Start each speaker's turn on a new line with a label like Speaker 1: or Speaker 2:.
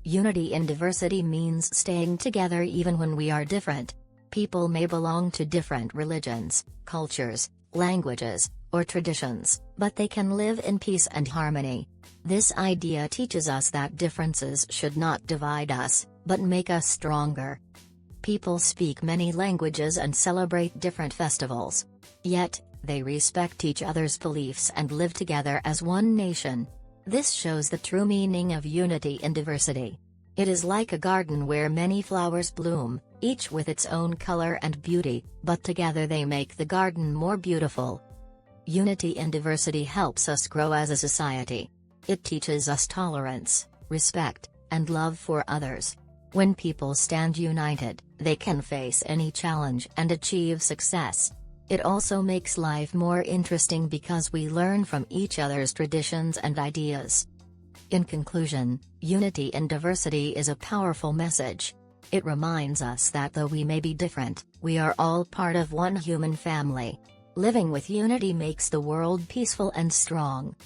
Speaker 1: Unity in diversity means staying together even when we are different. People may belong to different religions, cultures, languages, or traditions, but they can live in peace and harmony. This idea teaches us that differences should not divide us, but make us stronger. People speak many languages and celebrate different festivals. Yet, they respect each other's beliefs and live together as one nation. This shows the true meaning of unity in diversity. It is like a garden where many flowers bloom, each with its own color and beauty, but together they make the garden more beautiful. Unity in diversity helps us grow as a society. It teaches us tolerance, respect, and love for others. When people stand united, they can face any challenge and achieve success. It also makes life more interesting because we learn from each other's traditions and ideas. In conclusion, unity in diversity is a powerful message. It reminds us that though we may be different, we are all part of one human family. Living with unity makes the world peaceful and strong.